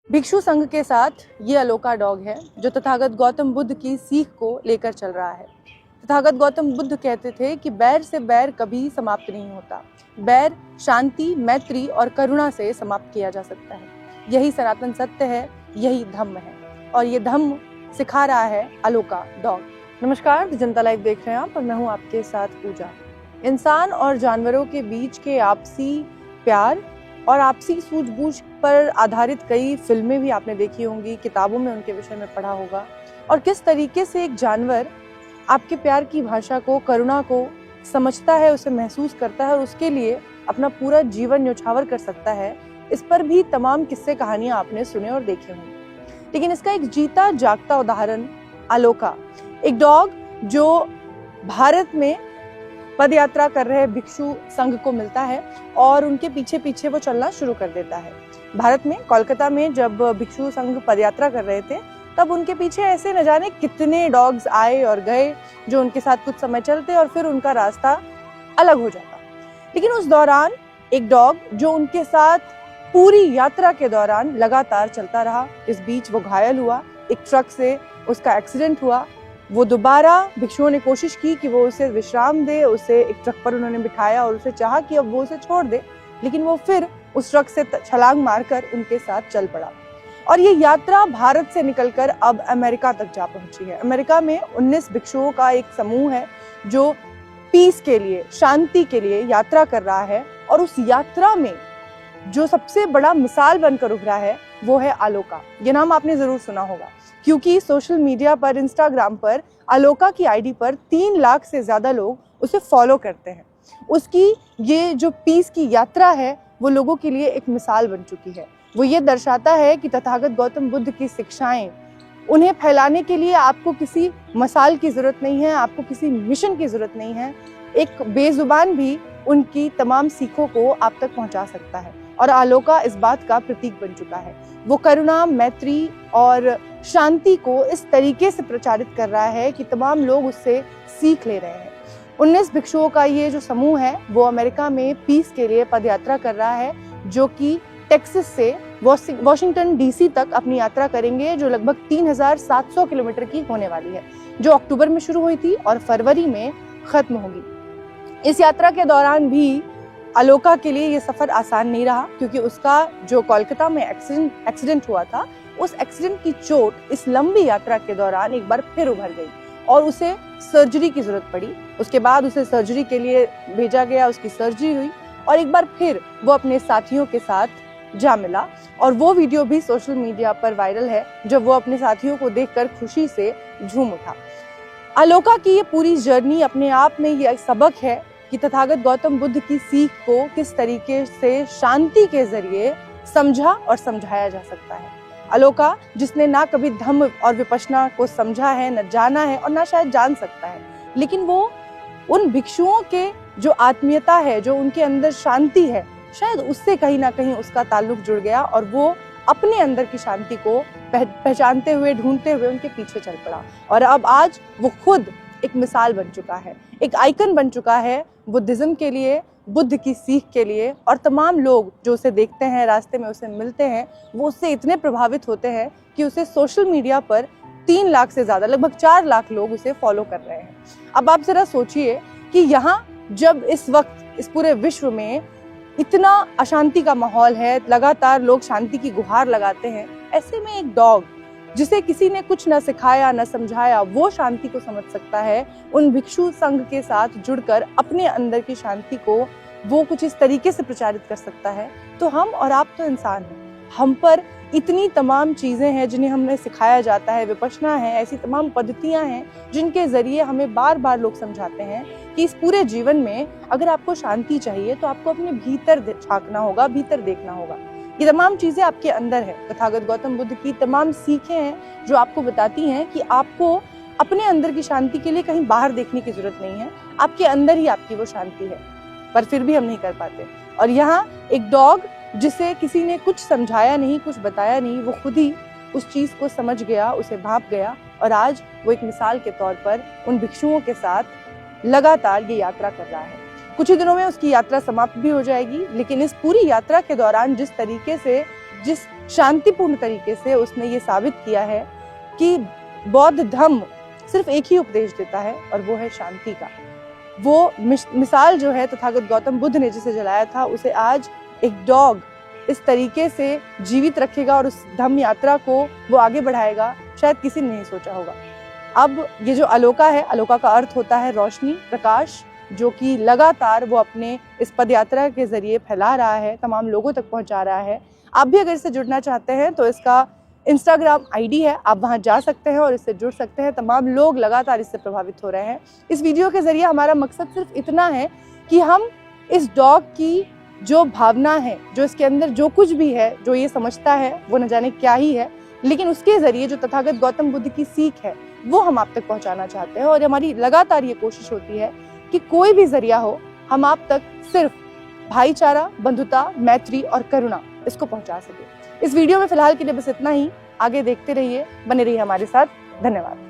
भिक्षु संघ के साथ ये अलोका डॉग है जो तथागत गौतम बुद्ध की सीख को लेकर चल रहा है। तथागत गौतम बुद्ध कहते थे कि बैर से बैर कभी समाप्त नहीं होता। बैर शांति, मैत्री और करुणा से समाप्त किया जा सकता है। यही सनातन सत्य है, यही धम्म है और ये धम्म सिखा रहा है अलोका डॉग। नमस्कार, जनता लाइव देख रहे हैं आप और मैं हूँ आपके साथ पूजा। इंसान और जानवरों के बीच के आपसी प्यार और आपसी सूझबूझ पर आधारित कई फिल्में भी आपने देखी होंगी, किताबों में उनके विषय में पढ़ा होगा। और किस तरीके से एक जानवर आपके प्यार की भाषा को, करुणा को समझता है, उसे महसूस करता है और उसके लिए अपना पूरा जीवन न्यौछावर कर सकता है, इस पर भी तमाम किस्से कहानियां आपने सुने और देखे होंगे। लेकिन इसका एक जीता जागता उदाहरण अलोका, एक डॉग जो भारत में पद यात्रा कर रहे भिक्षु संघ को मिलता है और उनके पीछे पीछे वो चलना शुरू कर देता है। भारत में कोलकाता में जब भिक्षु संघ पद यात्रा कर रहे थे तब उनके पीछे ऐसे न जाने कितने डॉग्स आए और गए जो उनके साथ कुछ समय चलते और फिर उनका रास्ता अलग हो जाता। लेकिन उस दौरान एक डॉग जो उनके साथ पूरी यात्रा के दौरान लगातार चलता रहा। इस बीच वो घायल हुआ, एक ट्रक से उसका एक्सीडेंट हुआ। वो दोबारा भिक्षुओं ने कोशिश की कि वो उसे विश्राम दे, उसे एक ट्रक पर उन्होंने बिठाया और उसे चाहा कि अब वो उसे छोड़ दे, लेकिन वो फिर उस ट्रक से छलांग मारकर उनके साथ चल पड़ा। और ये यात्रा भारत से निकलकर अब अमेरिका तक जा पहुंची है। अमेरिका में 19 भिक्षुओं का एक समूह है जो पीस के लिए, शांति के लिए यात्रा कर रहा है और उस यात्रा में जो सबसे बड़ा मिसाल बनकर उभरा है वो है अलोका। ये नाम आपने जरूर सुना होगा क्योंकि सोशल मीडिया पर, इंस्टाग्राम पर अलोका की आईडी पर 3 लाख से ज्यादा लोग उसे फॉलो करते हैं। उसकी ये जो पीस की यात्रा है वो लोगों के लिए एक मिसाल बन चुकी है। वो ये दर्शाता है कि तथागत गौतम बुद्ध की शिक्षाएं, उन्हें फैलाने के लिए आपको किसी मसाल की जरूरत नहीं है, आपको किसी मिशन की जरूरत नहीं है। एक बेजुबान भी उनकी तमाम सीखों को आप तक पहुंचा सकता है और अलोका इस बात का प्रतीक बन चुका है। वो करुणा, मैत्री और शांति को इस तरीके से प्रचारित कर रहा है कि तमाम लोग उससे सीख ले रहे हैं। 19 भिक्षुओं का ये जो समूह है वो अमेरिका में पीस के लिए पदयात्रा कर रहा है, जो कि टेक्सास से वॉशिंगटन डीसी तक अपनी यात्रा करेंगे, जो लगभग 3700 किलोमीटर की होने वाली है, जो अक्टूबर में शुरू हुई थी और फरवरी में खत्म होगी। इस यात्रा के दौरान भी अलोका के लिए ये सफर आसान नहीं रहा क्योंकि उसका जो कोलकाता में एक्सीडेंट हुआ था, उस एक्सीडेंट की चोट इस लंबी यात्रा के दौरान एक बार फिर उभर गई और उसे सर्जरी की जरूरत पड़ी। उसके बाद उसे सर्जरी के लिए भेजा गया, उसकी सर्जरी हुई और एक बार फिर वो अपने साथियों के साथ जा मिला और वो वीडियो भी सोशल मीडिया पर वायरल है जब वो अपने साथियों को देखकर खुशी से झूम उठा। अलोका की ये पूरी जर्नी अपने आप में ये सबक है कि तथागत गौतम बुद्ध की सीख को किस तरीके से शांति के जरिए समझा और समझाया जा सकता है। अलोका, जिसने ना कभी धम्म और विपश्यना को समझा है, न जाना है और ना शायद जान सकता है, लेकिन वो उन भिक्षुओं के जो आत्मीयता है, जो उनके अंदर शांति है, शायद उससे कहीं ना कहीं उसका ताल्लुक जुड़ गया और वो अपने अंदर की शांति को पहचानते हुए, ढूंढते हुए उनके पीछे चल पड़ा और अब आज वो खुद एक मिसाल बन चुका है, एक आइकन बन चुका है बुद्धिज्म के लिए, बुद्ध की सीख के लिए। और तमाम लोग जो उसे देखते हैं, रास्ते में उसे मिलते हैं, वो उससे इतने प्रभावित होते हैं कि उसे सोशल मीडिया पर 3 लाख से ज्यादा, लगभग 4 लाख लोग उसे फॉलो कर रहे हैं। अब आप जरा सोचिए कि यहाँ जब इस वक्त इस पूरे विश्व में इतना अशांति का माहौल है, लगातार लोग शांति की गुहार लगाते हैं, ऐसे में एक डॉग जिसे किसी ने कुछ न सिखाया न समझाया, वो शांति को समझ सकता है। उन भिक्षु संघ के साथ जुड़कर अपने अंदर की शांति को वो कुछ इस तरीके से प्रचारित कर सकता है। तो हम और आप तो इंसान हैं, हम पर इतनी तमाम चीजें हैं जिन्हें हमें सिखाया जाता है, विपश्यना है, ऐसी तमाम पद्धतियां हैं जिनके जरिए हमें बार बार लोग समझाते हैं कि इस पूरे जीवन में अगर आपको शांति चाहिए तो आपको अपने भीतर झांकना होगा, भीतर देखना होगा। ये तमाम चीजें आपके अंदर है। तथागत गौतम बुद्ध की तमाम सीखें हैं जो आपको बताती हैं कि आपको अपने अंदर की शांति के लिए कहीं बाहर देखने की जरूरत नहीं है, आपके अंदर ही आपकी वो शांति है, पर फिर भी हम नहीं कर पाते। और यहाँ एक डॉग जिसे किसी ने कुछ समझाया नहीं, कुछ बताया नहीं, वो खुद ही उस चीज को समझ गया, उसे भाप गया और आज वो एक मिसाल के तौर पर उन भिक्षुओं के साथ लगातार ये यात्रा कर रहा है। कुछ ही दिनों में उसकी यात्रा समाप्त भी हो जाएगी, लेकिन इस पूरी यात्रा के दौरान जिस तरीके से जिस शांतिपूर्ण तरीके से उसने ये साबित किया है कि बौद्ध धर्म सिर्फ एक ही उपदेश देता है और वो है शांति का। वो मिसाल जो है तथागत गौतम बुद्ध ने जिसे जलाया था, उसे आज एक डॉग इस तरीके से जीवित रखेगा और उस धम्म यात्रा को वो आगे बढ़ाएगा, शायद किसी ने नहीं सोचा होगा। अब ये जो अलोका है, अलोका का अर्थ होता है रोशनी, प्रकाश, जो कि लगातार वो अपने इस पद यात्रा के जरिए फैला रहा है, तमाम लोगों तक पहुंचा रहा है। आप भी अगर इससे जुड़ना चाहते हैं तो इसका इंस्टाग्राम आईडी है, आप वहां जा सकते हैं और इससे जुड़ सकते हैं। तमाम लोग लगातार इससे प्रभावित हो रहे हैं। इस वीडियो के जरिए हमारा मकसद सिर्फ इतना है कि हम इस डॉग की जो भावना है, जो इसके अंदर जो कुछ भी है, जो ये समझता है वो न जाने क्या ही है, लेकिन उसके जरिए जो तथागत गौतम बुद्ध की सीख है वो हम आप तक पहुंचाना चाहते हैं। और हमारी लगातार ये कोशिश होती है कि कोई भी जरिया हो, हम आप तक सिर्फ भाईचारा, बंधुता, मैत्री और करुणा इसको पहुंचा सके। इस वीडियो में फिलहाल के लिए बस इतना ही। आगे देखते रहिए, बने रहिए हमारे साथ। धन्यवाद।